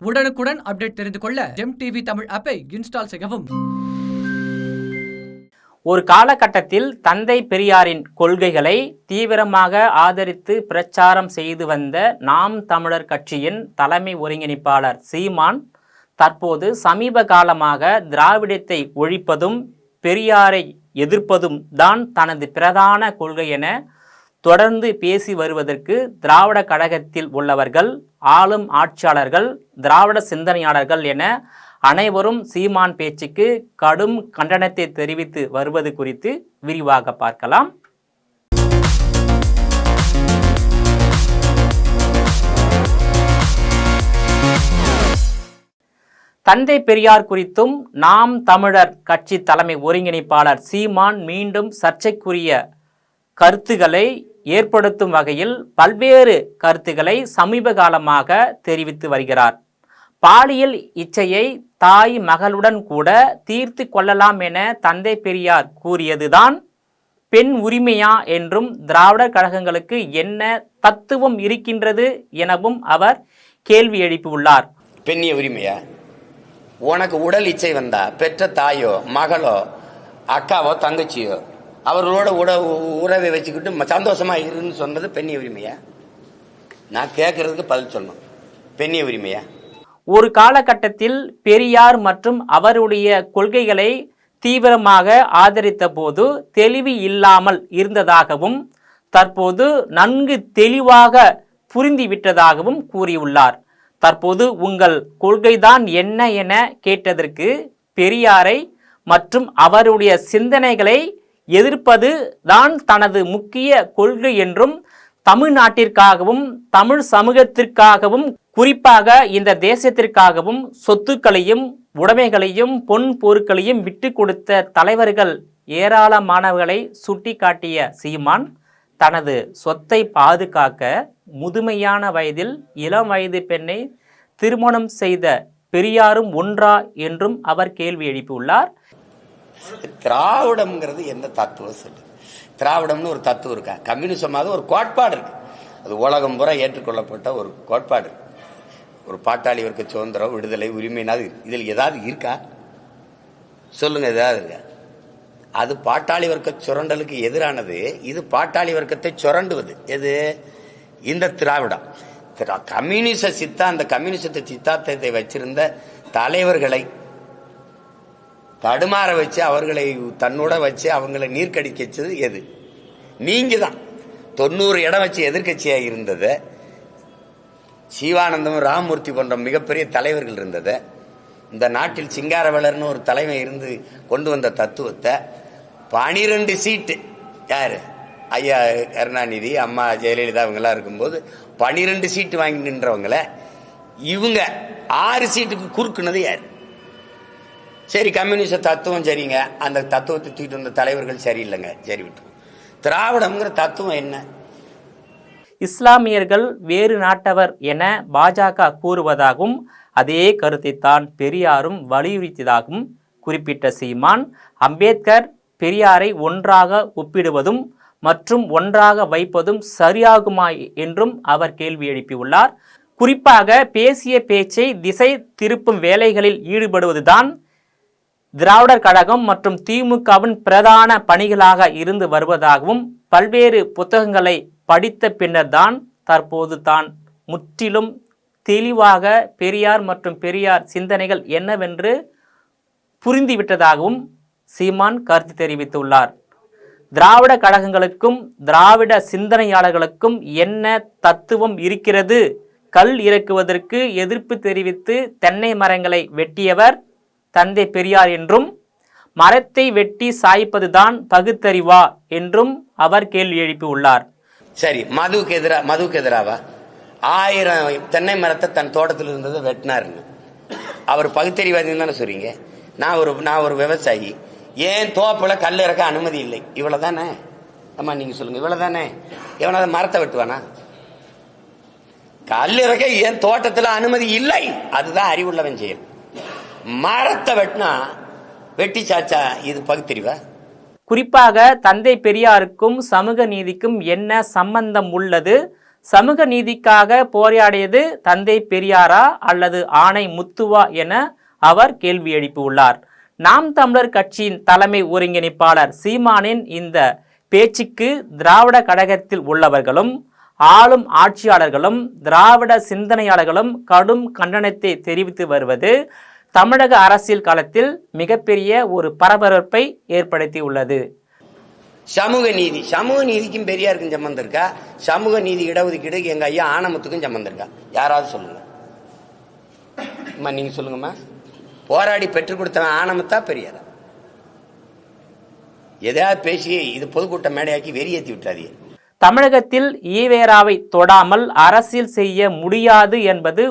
உடனுக்குடன் அப்டேட் தெரிந்து கொள்ள ஜெம் டிவி தமிழ் ஆப்பை இன்ஸ்டால் செய்யவும். ஒரு காலகட்டத்தில் தந்தை பெரியாரின் கொள்கைகளை தீவிரமாக ஆதரித்து பிரச்சாரம் செய்து வந்த நாம் தமிழர் கட்சியின் தலைமை ஒருங்கிணைப்பாளர் சீமான் தற்போது சமீப காலமாக திராவிடத்தை ஒழிப்பதும் பெரியாரை எதிர்ப்பதும் தான் தனது பிரதான கொள்கை என தொடர்ந்து பேசி வருவதற்கு திராவிட கழகத்தில் உள்ளவர்கள், ஆளும் ஆட்சியாளர்கள், திராவிட சிந்தனையாளர்கள் என அனைவரும் சீமான் பேச்சுக்கு கடும் கண்டனத்தை தெரிவித்து வருவது குறித்து விரிவாக பார்க்கலாம். தந்தை பெரியார் குறித்தும் நாம் தமிழர் கட்சி தலைமை ஒருங்கிணைப்பாளர் சீமான் மீண்டும் சர்ச்சைக்குரிய கருத்துக்களை ஏற்படுத்தும் வகையில் பல்வேறு கருத்துக்களை சமீப காலமாக தெரிவித்து வருகிறார். பாலியல் இச்சையை தாய் மகளுடன் கூட தீர்த்து கொள்ளலாம் என தந்தை பெரியார் கூறியதுதான் பெண் உரிமையா என்றும் திராவிட கழகங்களுக்கு என்ன தத்துவம் இருக்கின்றது எனவும் அவர் கேள்வி எழுப்பியுள்ளார். பெண்ணிய உரிமையா? உனக்கு உடல் இச்சை வந்தா பெற்ற தாயோ மகளோ அக்காவோ தங்கச்சியோ அவர்களோட உறவை வச்சுக்கிட்டு சந்தோஷமா இருன்னு சொன்னது பெண்ணிய உரிமையா? நான் கேட்கறதுக்கு பதில் சொல்லணும். பெண்ணிய உரிமையா? ஒரு காலகட்டத்தில் பெரியார் மற்றும் அவருடைய கொள்கைகளை தீவிரமாக ஆதரித்த போது தெளிவு இல்லாமல் இருந்ததாகவும் தற்போது நன்கு தெளிவாக புரிந்துவிட்டதாகவும் கூறியுள்ளார். தற்போது உங்கள் கொள்கைதான் என்ன என கேட்டதற்கு பெரியாரை மற்றும் அவருடைய சிந்தனைகளை எதிர்ப்பது தான் தனது முக்கிய கொள்கை என்றும் தமிழ்நாட்டிற்காகவும் தமிழ் சமூகத்திற்காகவும் குறிப்பாக இந்த தேசத்திற்காகவும் சொத்துக்களையும் உடைமைகளையும் பொன் பொருட்களையும் விட்டு கொடுத்த தலைவர்கள் ஏராளமானவர்களை சுட்டிக்காட்டிய சீமான் தனது சொத்தை பாதுகாக்க முதுமையான வயதில் இளம் வயது பெண்ணை திருமணம் செய்த பெரியாரும் ஒன்றா என்றும் அவர் கேள்வி எழுப்பியுள்ளார். திராவிடம்ங்கிறது எந்த தத்துவம் சொல்லு? திராவிடம்னு ஒரு தத்துவம் இருக்கா? கம்யூனிசமாக ஒரு கோட்பாடு இருக்கு. அது உலகம் பூரா ஏற்றுக்கொள்ளப்பட்ட ஒரு கோட்பாடு. ஒரு பாட்டாளி வர்க்க சுதந்திரம், விடுதலை, உரிமைனாது இதில் ஏதாவது இருக்கா சொல்லுங்க? ஏதாவது இருக்கா? அது பாட்டாளி வர்க்க சுரண்டலுக்கு எதிரானது. இது பாட்டாளி வர்க்கத்தை சுரண்டுவது. எது? இந்த திராவிடம். கம்யூனிச சித்தாந்த கம்யூனிசத்தை சித்தாந்தத்தை வச்சிருந்த தலைவர்களை தடுமாற வச்சு அவர்களை தன்னோட வச்சு அவங்களை நீர்க்கடிக்கச்சது எது? நீங்க தான். 90 இடம் வச்சு எதிர்கட்சியா இருந்தது. சிவானந்தம், ராமமூர்த்தி போன்ற மிகப்பெரிய தலைவர்கள் இருந்தது. இந்த நாட்டில் சிங்காரவேலர்னு ஒரு தலைமை இருந்து கொண்டு வந்த தத்துவத்தை 12 சீட்டு யாரு? ஐயா கருணாநிதி, அம்மா ஜெயலலிதா இவங்கெல்லாம் இருக்கும்போது 12 சீட்டு வாங்கி நின்றவங்களை இவங்க 6 சீட்டுக்கு குறுக்குனது யாரு? சரி, கம்யூனிஸ்ட தத்துவம் சரிங்க, அந்த தத்துவத்தை தூக்கிட்டு வந்த தலைவர்கள் சரியில்லைங்க, சரி விட்டு. திராவிடம்ங்கிற தத்துவம் என்ன? இஸ்லாமியர்கள் வேறு நாட்டவர் என பாஜக கூறுவதாகவும் அதே கருத்தை தான் பெரியாரும் வலியுறுத்தியதாகவும் குறிப்பிட்ட சீமான், அம்பேத்கர் பெரியாரை ஒன்றாக ஒப்பிடுவதும் மற்றும் ஒன்றாக வைப்பதும் சரியாகுமா என்றும் அவர் கேள்வி எழுப்பியுள்ளார். குறிப்பாக பேசிய பேச்சை திசை திருப்பும் வேலைகளில் ஈடுபடுவதுதான் திராவிடர் கழகம் மற்றும் திமுகவின் பிரதான பணிகளாக இருந்து வருவதாகவும் பல்வேறு புத்தகங்களை படித்த பின்னர் தான் தற்போது தான் முற்றிலும் தெளிவாக பெரியார் மற்றும் பெரியார் சிந்தனைகள் என்னவென்று புரிந்துவிட்டதாகவும் சீமான் கருத்து தெரிவித்துள்ளார். திராவிட கழகங்களுக்கும் திராவிட சிந்தனையாளர்களுக்கும் என்ன தத்துவம் இருக்கிறது? கல் இறக்குவதற்கு எதிர்ப்பு தெரிவித்து தென்னை மரங்களை வெட்டியவர் தந்தை பெரியார் என்றும் மரத்தை வெட்டி சாய்ப்பதுதான் பகுத்தறிவா என்றும் அவர் கேள்வி எழுப்பியுள்ளார். சரி, மதுவுக்கு எதிராவா? 1000 தென்னை மரத்தை தன் தோட்டத்தில் இருந்ததை வெட்டினாருன்னு அவர் பகுத்தறிவாதின்னு தானே சொல்றீங்க? நான் ஒரு விவசாயி, ஏன் தோப்புல கல் இறக்க அனுமதி இல்லை, இவ்வளவுதானே? அம்மா நீங்க சொல்லுங்க, இவ்வளவுதானே? எவனாவது மரத்தை வெட்டுவானா? கல் இறக்க ஏன் தோட்டத்தில் அனுமதி இல்லை, அதுதான் அறிவுள்ளவன் செயல். மரத்தை வெட்டினா வெட்டி சாச்சா இது பகுத்தறிவா? குறிப்பாக தந்தை பெரியாருக்கும் சமூக நீதிக்கும் என்ன சம்பந்தம் உள்ளது? சமூக நீதிக்காக போராடியது தந்தை பெரியாரா அல்லது ஆணை முத்துவா என அவர் கேள்வி எழுப்பியுள்ளார். நாம் தமிழர் கட்சியின் தலைமை ஒருங்கிணைப்பாளர் சீமானின் இந்த பேச்சுக்கு திராவிட கழகத்தில் உள்ளவர்களும் ஆளும் ஆட்சியாளர்களும் திராவிட சிந்தனையாளர்களும் கடும் கண்டனத்தை தெரிவித்து வருவது தமிழக அரசியல் களத்தில் மிகப்பெரிய ஒரு பரபரப்பை ஏற்படுத்தியுள்ளது. சமூக நீதிக்கும் பெரியாருக்கும் சம்பந்தம் இருக்கா? சமூக நீதி இடஒதுக்கீடு எங்க ஐயா ஆனமுத்துக்கும் சம்பந்தம் இருக்கா? யாராவது சொல்லுங்க. நீங்க சொல்லுங்கம்மா. போராடி பெற்றுக் கொடுத்தவன் ஆனமுத்தா பெரியாரா? எதையாவது பேசி இது பொதுக்கூட்ட மேடையாக்கி வெறியேற்றி விட்டாதீங்க. தமிழகத்தில் ஈவேராவை தொடாமல் அரசியல் செய்ய முடியாது என்பது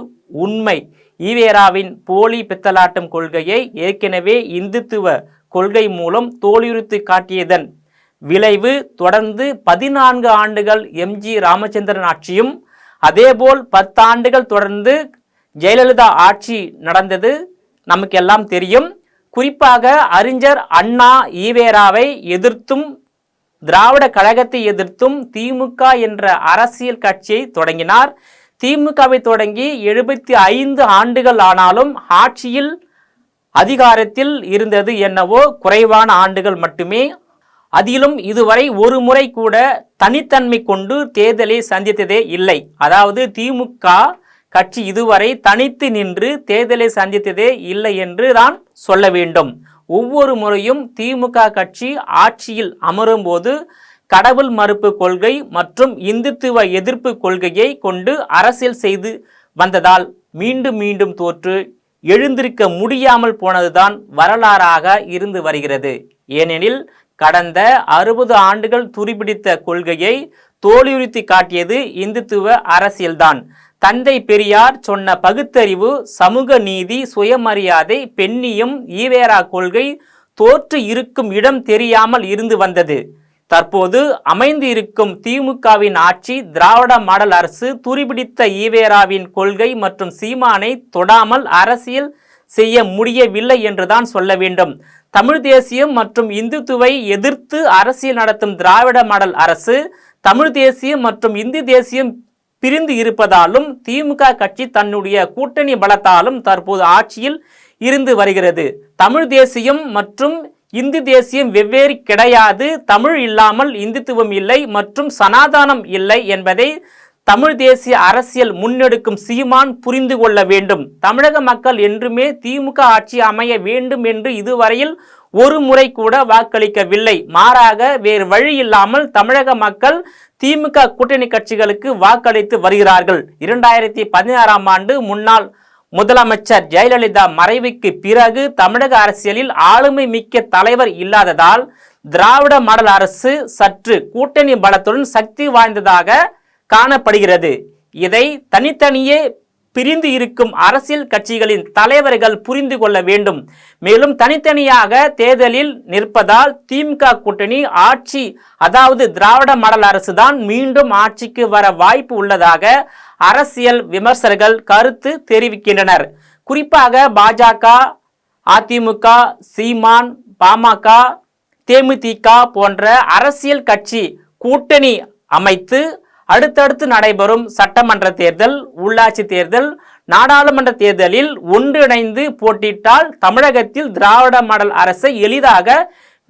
உண்மை. ஈவேராவின் போலி பித்தலாட்டம் கொள்கையை ஏற்கனவே இந்துத்துவ கொள்கை மூலம் தோலுரித்து காட்டியதன் விளைவு தொடர்ந்து 14 ஆண்டுகள் எம்ஜி ராமச்சந்திரன் ஆட்சியும் அதேபோல் 10 ஆண்டுகள் தொடர்ந்து ஜெயலலிதா ஆட்சி நடந்தது நமக்கெல்லாம் தெரியும். குறிப்பாக அறிஞர் அண்ணா ஈவேராவை எதிர்த்தும் திராவிட கழகத்தை எதிர்த்தும் திமுக என்ற அரசியல் கட்சியை தொடங்கினார். திமுகவை தொடங்கி 75 ஆண்டுகள் ஆனாலும் ஆட்சியில் அதிகாரத்தில் இருந்தது என்னவோ குறைவான ஆண்டுகள் மட்டுமே. அதிலும் இதுவரை ஒரு முறை கூட தனித்தன்மை கொண்டு தேர்தலை சந்தித்ததே இல்லை. அதாவது திமுக கட்சி இதுவரை தனித்து நின்று தேர்தலை சந்தித்ததே இல்லை என்று தான் சொல்ல வேண்டும். ஒவ்வொரு முறையும் திமுக கட்சி ஆட்சியில் அமரும் போது கடவுள் மறுப்பு கொள்கை மற்றும் இந்துத்துவ எதிர்ப்பு கொள்கையை கொண்டு அரசியல் செய்து வந்ததால் மீண்டும் மீண்டும் தோற்று எழுந்திருக்க முடியாமல் போனதுதான் வரலாறாக இருந்து வருகிறது. ஏனெனில் கடந்த 60 ஆண்டுகள் துருப்பிடித்த கொள்கையை தோலுரித்து காட்டியது இந்துத்துவ அரசியல்தான். தந்தை பெரியார் சொன்ன பகுத்தறிவு, சமூக நீதி, சுயமரியாதை, பெண்ணியம், ஈவேரா கொள்கை தோற்று இருக்கும் இடம் தெரியாமல் இருந்து வந்தது. தற்போது அமைந்து இருக்கும் திமுகவின் ஆட்சி திராவிட மாடல் அரசு துருப்பிடித்த ஈவேராவின் கொள்கை மற்றும் சீமானை தொடாமல் அரசியல் செய்ய முடியவில்லை என்றுதான் சொல்ல வேண்டும். தமிழ் தேசியம் மற்றும் இந்துத்துவை எதிர்த்து அரசியல் நடத்தும் திராவிட மாடல் அரசு தமிழ் தேசியம் மற்றும் இந்து தேசியம் பிரிந்து இருப்பதாலும் திமுக கட்சி தன்னுடைய கூட்டணி பலத்தாலும் தற்போது ஆட்சியில் இருந்து வருகிறது. தமிழ் தேசியம் மற்றும் இந்து தேசியம் வெவ்வேறு கிடையாது. தமிழ் இல்லாமல் இந்துத்துவம் இல்லை மற்றும் சனாதனம் இல்லை என்பதை தமிழ் தேசிய அரசியல் முன்னெடுக்கும் சீமான் புரிந்து கொள்ள வேண்டும். தமிழக மக்கள் என்றுமே திமுக ஆட்சி அமைய வேண்டும் என்று இதுவரையில் ஒரு முறை கூட வாக்களிக்கவில்லை. மாறாக வேறு வழி இல்லாமல் தமிழக மக்கள் திமுக கூட்டணி கட்சிகளுக்கு வாக்களித்து வருகிறார்கள். 2016ஆம் ஆண்டு முன்னாள் முதலமைச்சர் ஜெயலலிதா மறைவுக்கு பிறகு தமிழக அரசியலில் ஆளுமை மிக்க தலைவர் இல்லாததால் திராவிட மாடல் அரசு சற்று கூட்டணி பலத்துடன் சக்தி வாய்ந்ததாக காணப்படுகிறது. இதை தனித்தனியே பிரிந்து இருக்கும் அரசியல் கட்சிகளின் தலைவர்கள் புரிந்து கொள்ள வேண்டும். மேலும் தனித்தனியாக தேர்தலில் நிற்பதால் திமுக கூட்டணி ஆட்சி அதாவது திராவிட மாடல் அரசு தான் மீண்டும் ஆட்சிக்கு வர வாய்ப்பு உள்ளதாக அரசியல் விமர்சகர்கள் கருத்து தெரிவிக்கின்றனர். குறிப்பாக பாஜக, அதிமுக, சீமான், பாமக, தேமுதிக போன்ற அரசியல் கட்சி கூட்டணி அமைத்து அடுத்தடுத்து நடைபெறும் சட்டமன்ற தேர்தல், உள்ளாட்சி தேர்தல், நாடாளுமன்ற தேர்தலில் ஒன்றிணைந்து போட்டியிட்டால் தமிழகத்தில் திராவிட மாடல் அரசை எளிதாக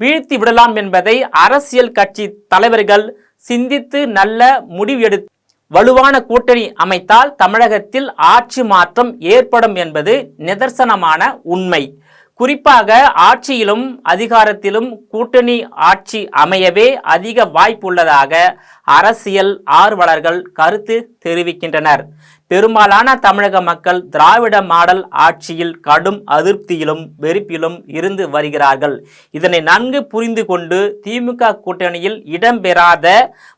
வீழ்த்தி விடலாம் என்பதை அரசியல் கட்சி தலைவர்கள் சிந்தித்து நல்ல முடிவு வலுவான கூட்டணி அமைத்தால் தமிழகத்தில் ஆட்சி மாற்றம் ஏற்படும் என்பது நிதர்சனமான உண்மை. குறிப்பாக ஆட்சியிலும் அதிகாரத்திலும் கூட்டணி ஆட்சி அமையவே அதிக வாய்ப்புள்ளதாக அரசியல் ஆர்வலர்கள் கருத்து தெரிவிக்கின்றனர். பெரும்பாலான தமிழக மக்கள் திராவிட மாடல் ஆட்சியில் கடும் அதிருப்தியிலும் வெறுப்பிலும் இருந்து வருகிறார்கள். இதனை நன்கு புரிந்து கொண்டு திமுக கூட்டணியில் இடம்பெறாத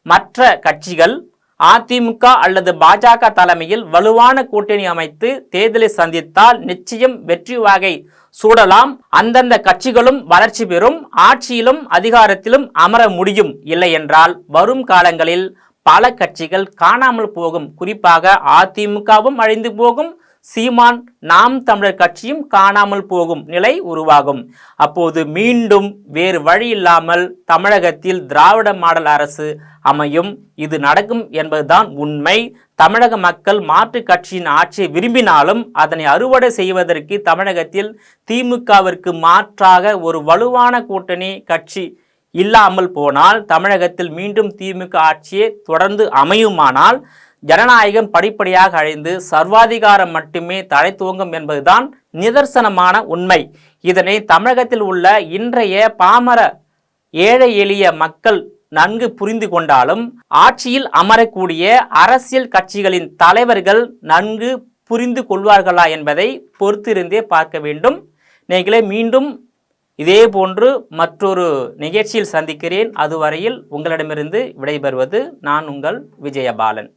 மற்ற கட்சிகள் அதிமுக அல்லது பாஜக தலைமையில் வலுவான கூட்டணி அமைத்து தேர்தலை சந்தித்தால் நிச்சயம் வெற்றி வாகை சூடலாம். அந்தந்த கட்சிகளும் வளர்ச்சி பெறும், ஆட்சியிலும் அதிகாரத்திலும் அமர முடியும். இல்லை என்றால் வரும் காலங்களில் பல கட்சிகள் காணாமல் போகும். குறிப்பாக அதிமுகவும் அழிந்து போகும், சீமான் நாம் தமிழர் கட்சியும் காணாமல் போகும் நிலை உருவாகும். அப்போது மீண்டும் வேறு வழி இல்லாமல் தமிழகத்தில் திராவிட மாடல் அரசு அமையும். இது நடக்கும் என்பதுதான் உண்மை. தமிழக மக்கள் மாற்றுக் கட்சியின் ஆட்சியை விரும்பினாலும் அதனை அறுவடை செய்வதற்கு தமிழகத்தில் திமுகவிற்கு மாற்றாக ஒரு வலுவான கூட்டணி கட்சி இல்லாமல் போனால், தமிழகத்தில் மீண்டும் திமுக ஆட்சியே தொடர்ந்து அமையுமானால் ஜனநாயகம் படிப்படியாக அழிந்து சர்வாதிகாரம் மட்டுமே தலை துவங்கும் என்பதுதான் நிதர்சனமான உண்மை. இதனை தமிழகத்தில் உள்ள இன்றைய பாமர ஏழை எளிய மக்கள் நன்கு புரிந்து கொண்டாலும் ஆட்சியில் அமரக்கூடிய அரசியல் கட்சிகளின் தலைவர்கள் நன்கு புரிந்து கொள்வார்களா என்பதை பொறுத்திருந்தே பார்க்க வேண்டும். நீங்களே மீண்டும் இதே போன்று மற்றொரு நிகழ்ச்சியில் சந்திக்கிறேன். அதுவரையில் உங்களிடமிருந்து விடைபெறுவது நான் உங்கள் விஜயபாலன்.